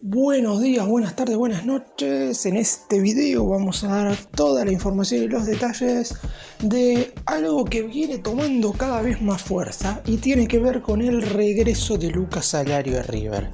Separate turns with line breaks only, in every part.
Buenos días, buenas tardes, buenas noches. En este video vamos a dar toda la información y los detalles de algo que viene tomando cada vez más fuerza y tiene que ver con el regreso de Lucas Alario a River.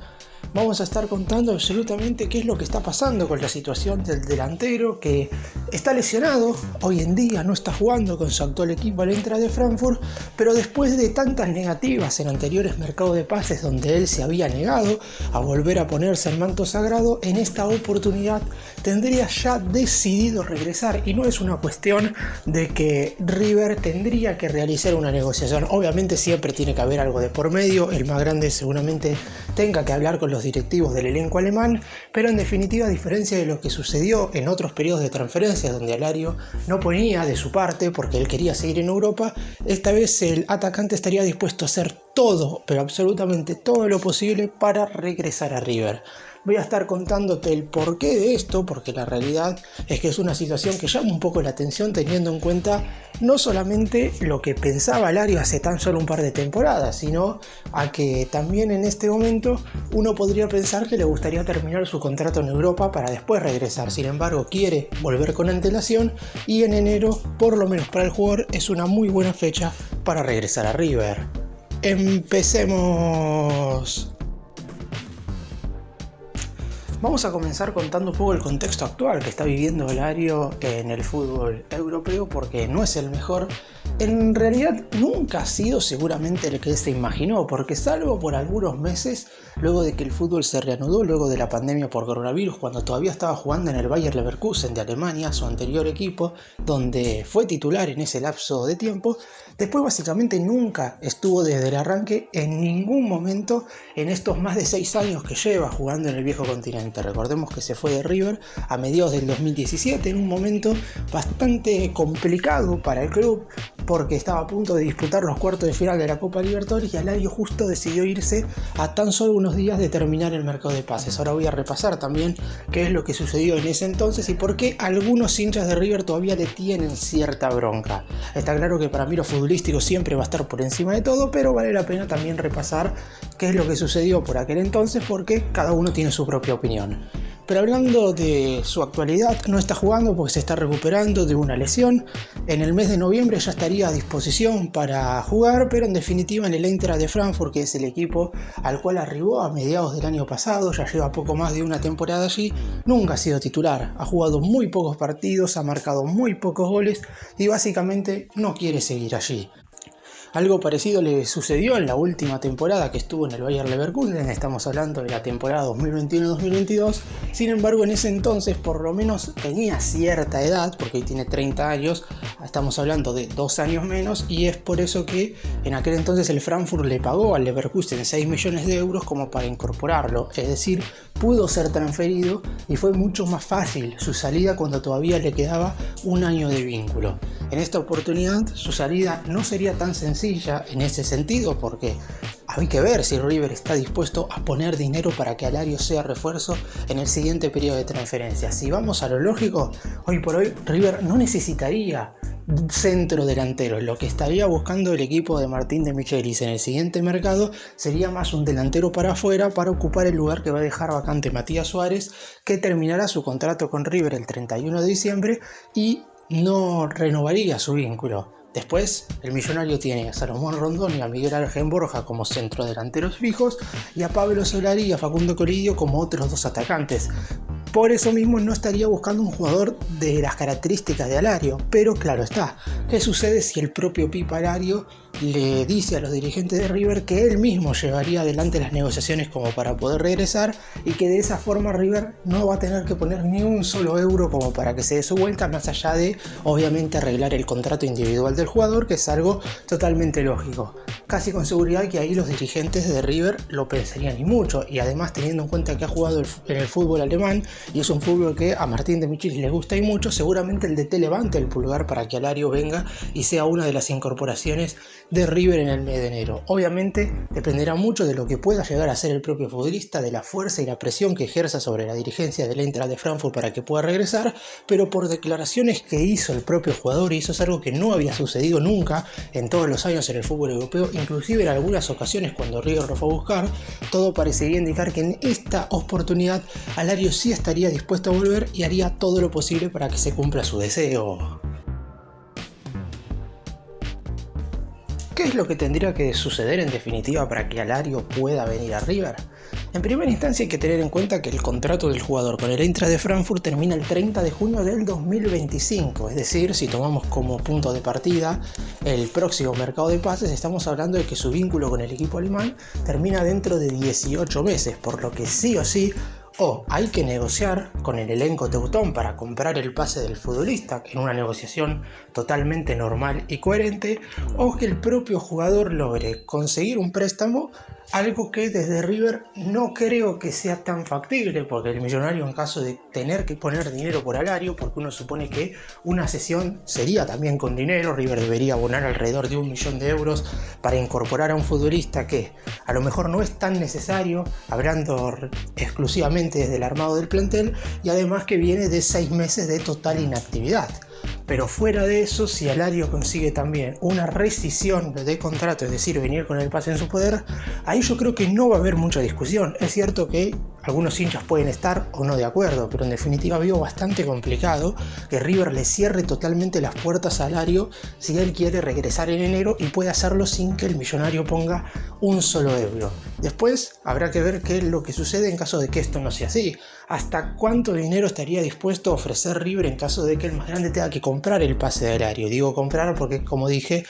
Vamos a estar contando absolutamente qué es lo que está pasando con la situación del delantero que está lesionado, hoy en día no está jugando con su actual equipo al Eintracht de Frankfurt, pero después de tantas negativas en anteriores mercados de pases donde él se había negado a volver a ponerse el manto sagrado, en esta oportunidad tendría ya decidido regresar y no es una cuestión de que River tendría que realizar una negociación. Obviamente siempre tiene que haber algo de por medio, el más grande seguramente tenga que hablar con los directivos del elenco alemán, pero en definitiva, a diferencia de lo que sucedió en otros periodos de transferencias donde Alario no ponía de su parte porque él quería seguir en Europa, esta vez el atacante estaría dispuesto a hacer todo, pero absolutamente todo lo posible para regresar a River. Voy a estar contándote el porqué de esto, porque la realidad es que es una situación que llama un poco la atención teniendo en cuenta no solamente lo que pensaba Alario hace tan solo un par de temporadas, sino a que también en este momento uno podría pensar que le gustaría terminar su contrato en Europa para después regresar. Sin embargo, quiere volver con antelación y en enero, por lo menos para el jugador, es una muy buena fecha para regresar a River. ¡Empecemos! Vamos a comenzar contando un poco el contexto actual que está viviendo Alario en el fútbol europeo, porque no es el mejor. En realidad nunca ha sido seguramente el que se imaginó, porque salvo por algunos meses, luego de que el fútbol se reanudó, luego de la pandemia por coronavirus, cuando todavía estaba jugando en el Bayer Leverkusen de Alemania, su anterior equipo, donde fue titular en ese lapso de tiempo, después básicamente nunca estuvo desde el arranque en ningún momento en estos más de 6 años que lleva jugando en el viejo continente. Recordemos que se fue de River a mediados del 2017, en un momento bastante complicado para el club, porque estaba a punto de disputar los cuartos de final de la Copa Libertadores y Alario justo decidió irse a tan solo unos días de terminar el mercado de pases. Ahora voy a repasar también qué es lo que sucedió en ese entonces y por qué algunos hinchas de River todavía le tienen cierta bronca. Está claro que para mí lo futbolístico siempre va a estar por encima de todo, pero vale la pena también repasar qué es lo que sucedió por aquel entonces, porque cada uno tiene su propia opinión. Pero hablando de su actualidad, no está jugando porque se está recuperando de una lesión. En el mes de noviembre ya estaría a disposición para jugar, pero en definitiva en el Eintracht de Frankfurt, que es el equipo al cual arribó a mediados del año pasado, ya lleva poco más de una temporada allí, nunca ha sido titular. Ha jugado muy pocos partidos, ha marcado muy pocos goles y básicamente no quiere seguir allí. Algo parecido le sucedió en la última temporada que estuvo en el Bayer Leverkusen, estamos hablando de la temporada 2021-2022, sin embargo en ese entonces por lo menos tenía cierta edad, porque hoy tiene 30 años, estamos hablando de 2 años menos, y es por eso que en aquel entonces el Frankfurt le pagó al Leverkusen 6 millones de euros como para incorporarlo, es decir, pudo ser transferido y fue mucho más fácil su salida cuando todavía le quedaba un año de vínculo. En esta oportunidad su salida no sería tan sencilla en ese sentido, porque hay que ver si River está dispuesto a poner dinero para que Alario sea refuerzo en el siguiente periodo de transferencia. Si vamos a lo lógico, hoy por hoy River no necesitaría centro delantero. Lo que estaría buscando el equipo de Martín de Michelis en el siguiente mercado sería más un delantero para afuera para ocupar el lugar que va a dejar vacante Matías Suárez, que terminará su contrato con River el 31 de diciembre y no renovaría su vínculo. Después, el millonario tiene a Salomón Rondón y a Miguel Ángel Borja como centrodelanteros fijos y a Pablo Solari y a Facundo Colidio como otros 2 atacantes. Por eso mismo no estaría buscando un jugador de las características de Alario, pero claro está, ¿qué sucede si el propio Pipa Alario le dice a los dirigentes de River que él mismo llevaría adelante las negociaciones como para poder regresar y que de esa forma River no va a tener que poner ni un solo euro como para que se dé su vuelta, más allá de obviamente arreglar el contrato individual del jugador, que es algo totalmente lógico? Casi con seguridad que ahí los dirigentes de River lo pensarían y mucho, y además teniendo en cuenta que ha jugado en el fútbol alemán y es un fútbol que a Martín de Michelis le gusta y mucho, seguramente el DT levante el pulgar para que Alario venga salga y sea una de las incorporaciones de River en el mes de enero. Obviamente dependerá mucho de lo que pueda llegar a ser el propio futbolista, de la fuerza y la presión que ejerza sobre la dirigencia del Eintracht de Frankfurt para que pueda regresar, pero por declaraciones que hizo el propio jugador, y eso es algo que no había sucedido nunca en todos los años en el fútbol europeo, inclusive en algunas ocasiones cuando River lo fue a buscar, todo parecería indicar que en esta oportunidad Alario sí estaría dispuesto a volver y haría todo lo posible para que se cumpla su deseo. ¿Qué es lo que tendría que suceder en definitiva para que Alario pueda venir a River? En primera instancia hay que tener en cuenta que el contrato del jugador con el Eintracht de Frankfurt termina el 30 de junio del 2025, es decir, si tomamos como punto de partida el próximo mercado de pases, estamos hablando de que su vínculo con el equipo alemán termina dentro de 18 meses, por lo que sí o sí o hay que negociar con el elenco teutón para comprar el pase del futbolista, en una negociación totalmente normal y coherente, o que el propio jugador logre conseguir un préstamo, algo que desde River no creo que sea tan factible, porque el millonario, en caso de tener que poner dinero por Alario, porque uno supone que una cesión sería también con dinero, River debería abonar alrededor de 1 millón de euros para incorporar a un futbolista que a lo mejor no es tan necesario, hablando exclusivamente desde el armado del plantel, y además que viene de 6 meses de total inactividad. Pero fuera de eso, si Alario consigue también una rescisión de contrato, es decir, venir con el pase en su poder, ahí yo creo que no va a haber mucha discusión. Es cierto que algunos hinchas pueden estar o no de acuerdo, pero en definitiva veo bastante complicado que River le cierre totalmente las puertas a Alario si él quiere regresar en enero y puede hacerlo sin que el millonario ponga un solo euro. Después habrá que ver qué es lo que sucede en caso de que esto no sea así. ¿Hasta cuánto dinero estaría dispuesto a ofrecer River en caso de que el más grande tenga que comprar el pase de Alario? Digo comprar porque, como dije,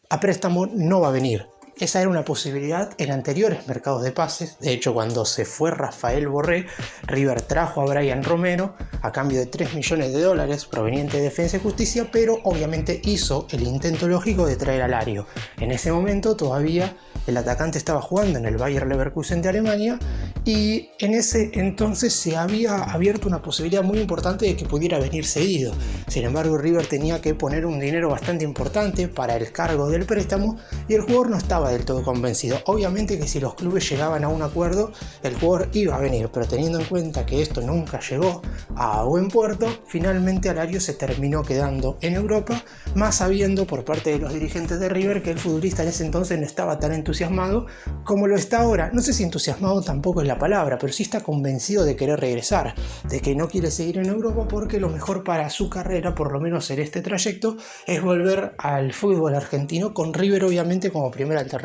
a préstamo no va a venir. Esa era una posibilidad en anteriores mercados de pases. De hecho, cuando se fue Rafael Borré, River trajo a Brian Romero a cambio de 3 millones de dólares proveniente de Defensa y Justicia, pero obviamente hizo el intento lógico de traer a Alario. En ese momento todavía el atacante estaba jugando en el Bayer Leverkusen de Alemania y en ese entonces se había abierto una posibilidad muy importante de que pudiera venir cedido. Sin embargo, River tenía que poner un dinero bastante importante para el cargo del préstamo y el jugador no estaba del todo convencido. Obviamente que si los clubes llegaban a un acuerdo, el jugador iba a venir, pero teniendo en cuenta que esto nunca llegó a buen puerto, finalmente Alario se terminó quedando en Europa, más sabiendo por parte de los dirigentes de River que el futbolista en ese entonces no estaba tan entusiasmado como lo está ahora. No sé si entusiasmado tampoco es la palabra, pero sí está convencido de querer regresar, de que no quiere seguir en Europa porque lo mejor para su carrera, por lo menos en este trayecto, es volver al fútbol argentino, con River obviamente como primera alternativa.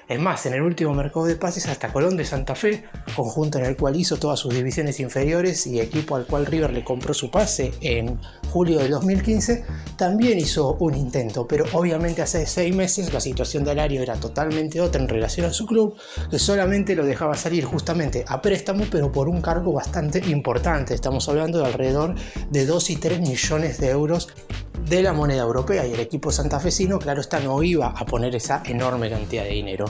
Es más, en el último mercado de pases hasta Colón de Santa Fe, conjunto en el cual hizo todas sus divisiones inferiores y equipo al cual River le compró su pase en julio de 2015, también hizo un intento, pero obviamente hace 6 meses la situación de Alario era totalmente otra en relación a su club, que solamente lo dejaba salir justamente a préstamo, pero por un cargo bastante importante. Estamos hablando de alrededor de 2 y 3 millones de euros de la moneda europea, y el equipo santafesino, claro está, no iba a poner esa enorme cantidad de dinero.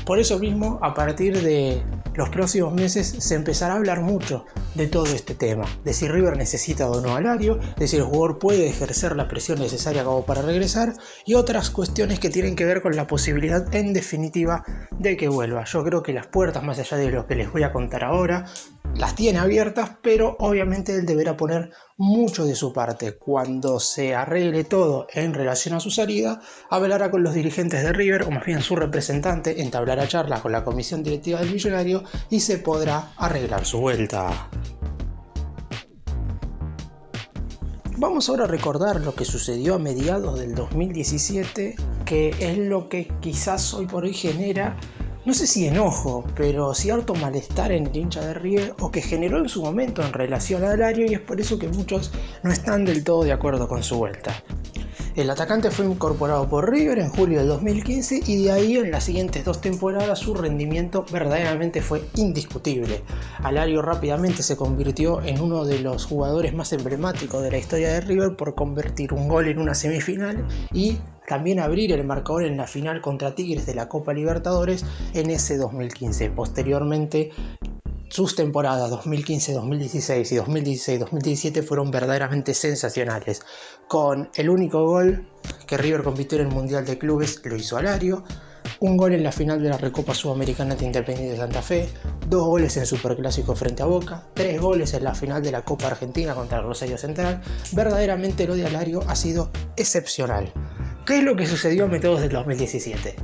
Por eso mismo, a partir de los próximos meses se empezará a hablar mucho de todo este tema, de si River necesita o no a Alario, de si el jugador puede ejercer la presión necesaria como para regresar, y otras cuestiones que tienen que ver con la posibilidad en definitiva de que vuelva. Yo creo que las puertas, más allá de lo que les voy a contar ahora, las tiene abiertas, pero obviamente él deberá poner mucho de su parte. Cuando se arregle todo en relación a su salida, hablará con los dirigentes de River, o más bien su representante, entablará charlas con la comisión directiva del millonario y se podrá arreglar su vuelta. Vamos ahora a recordar lo que sucedió a mediados del 2017, que es lo que quizás hoy por hoy genera, no sé si enojo, pero cierto malestar en el hincha de River, o que generó en su momento en relación a Alario, y es por eso que muchos no están del todo de acuerdo con su vuelta. El atacante fue incorporado por River en julio del 2015 y de ahí en las siguientes 2 temporadas su rendimiento verdaderamente fue indiscutible. Alario rápidamente se convirtió en uno de los jugadores más emblemáticos de la historia de River por convertir un gol en una semifinal y también abrir el marcador en la final contra Tigres de la Copa Libertadores en ese 2015. Posteriormente sus temporadas 2015-2016 y 2016-2017 fueron verdaderamente sensacionales. Con el único gol que River compitió en el Mundial de Clubes lo hizo Alario, un gol en la final de la Recopa Sudamericana ante Independiente de Santa Fe, 2 goles en Superclásico frente a Boca, 3 goles en la final de la Copa Argentina contra el Rosario Central. Verdaderamente lo de Alario ha sido excepcional. ¿Qué es lo que sucedió a mediados del 2017?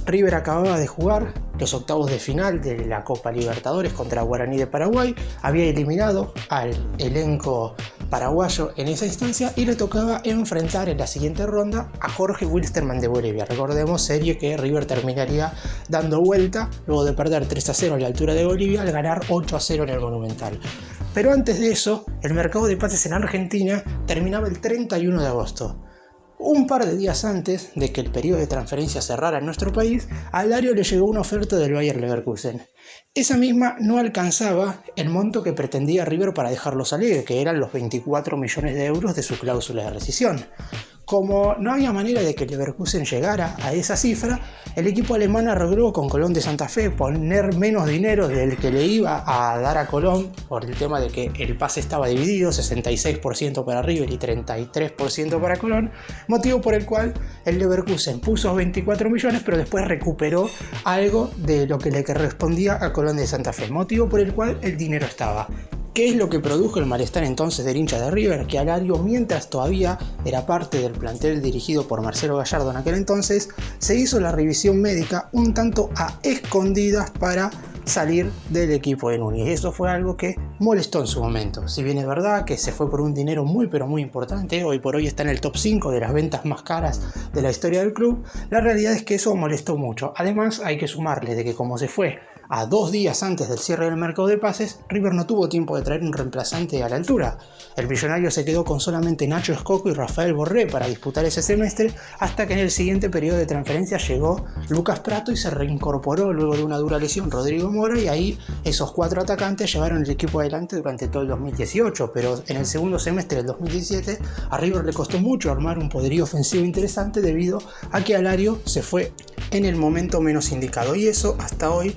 River acababa de jugar los octavos de final de la Copa Libertadores contra Guaraní de Paraguay, había eliminado al elenco paraguayo en esa instancia y le tocaba enfrentar en la siguiente ronda a Jorge Wilstermann de Bolivia. Recordemos, serie que River terminaría dando vuelta luego de perder 3-0 a la altura de Bolivia al ganar 8-0 en el Monumental. Pero antes de eso, el mercado de pases en Argentina terminaba el 31 de agosto. Un par de días antes de que el periodo de transferencia cerrara en nuestro país, a Alario le llegó una oferta del Bayer Leverkusen. Esa misma no alcanzaba el monto que pretendía River para dejarlo salir, que eran los 24 millones de euros de su cláusula de rescisión. Como no había manera de que Leverkusen llegara a esa cifra, el equipo alemán arregló con Colón de Santa Fe poner menos dinero del que le iba a dar a Colón por el tema de que el pase estaba dividido, 66% para River y 33% para Colón, motivo por el cual el Leverkusen puso 24 millones pero después recuperó algo de lo que le correspondía a Colón de Santa Fe, motivo por el cual el dinero estaba. ¿Qué es lo que produjo el malestar entonces del hincha de River? Que Alario, mientras todavía era parte del plantel dirigido por Marcelo Gallardo en aquel entonces, se hizo la revisión médica un tanto a escondidas para salir del equipo de Núñez. Eso fue algo que molestó en su momento. Si bien es verdad que se fue por un dinero muy pero muy importante, hoy por hoy está en el top 5 de las ventas más caras de la historia del club, la realidad es que eso molestó mucho. Además hay que sumarle de que como se fue a 2 días antes del cierre del mercado de pases, River no tuvo tiempo de traer un reemplazante a la altura. El millonario se quedó con solamente Nacho Escoco y Rafael Borré para disputar ese semestre, hasta que en el siguiente periodo de transferencia llegó Lucas Pratto y se reincorporó luego de una dura lesión Rodrigo Mora, y ahí esos 4 atacantes llevaron el equipo adelante durante todo el 2018, pero en el segundo semestre del 2017 a River le costó mucho armar un poderío ofensivo interesante debido a que Alario se fue en el momento menos indicado, y eso hasta hoy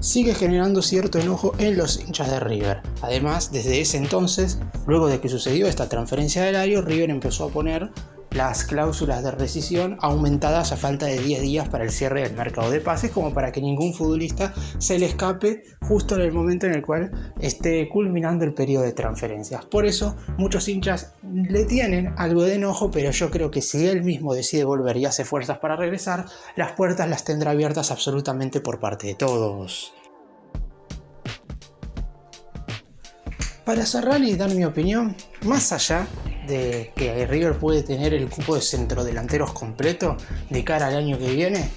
sigue generando cierto enojo en los hinchas de River. Además, desde ese entonces, luego de que sucedió esta transferencia de Alario, River empezó a poner las cláusulas de rescisión aumentadas a falta de 10 días para el cierre del mercado de pases, como para que ningún futbolista se le escape justo en el momento en el cual esté culminando el periodo de transferencias. Por eso muchos hinchas le tienen algo de enojo, pero yo creo que si él mismo decide volver y hace fuerzas para regresar, las puertas las tendrá abiertas absolutamente por parte de todos. Para cerrar y dar mi opinión, más allá de que River puede tener el cupo de centrodelanteros completo de cara al año que viene,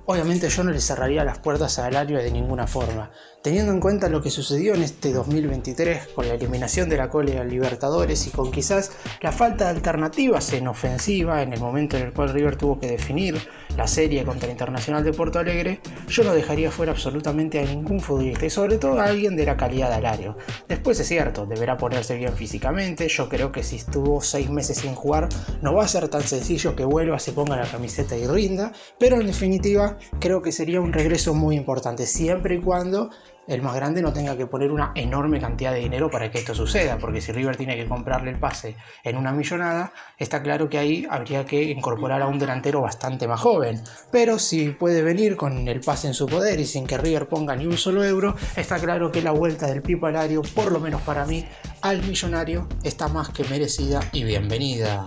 obviamente yo no le cerraría las puertas a Alario de ninguna forma. Teniendo en cuenta lo que sucedió en este 2023 con la eliminación de la Copa Libertadores y con quizás la falta de alternativas en ofensiva en el momento en el cual River tuvo que definir la serie contra Internacional de Porto Alegre, yo no dejaría fuera absolutamente a ningún futbolista y sobre todo a alguien de la calidad de Alario. Después es cierto, deberá ponerse bien físicamente. Yo creo que si estuvo 6 meses sin jugar no va a ser tan sencillo que vuelva, se ponga la camiseta y rinda, pero en definitiva creo que sería un regreso muy importante siempre y cuando el más grande no tenga que poner una enorme cantidad de dinero para que esto suceda, porque si River tiene que comprarle el pase en una millonada, está claro que ahí habría que incorporar a un delantero bastante más joven. Pero si puede venir con el pase en su poder y sin que River ponga ni un solo euro, está claro que la vuelta del Pipo Alario, por lo menos para mí, al millonario está más que merecida y bienvenida.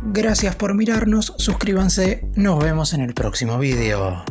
Gracias por mirarnos, suscríbanse, nos vemos en el próximo video.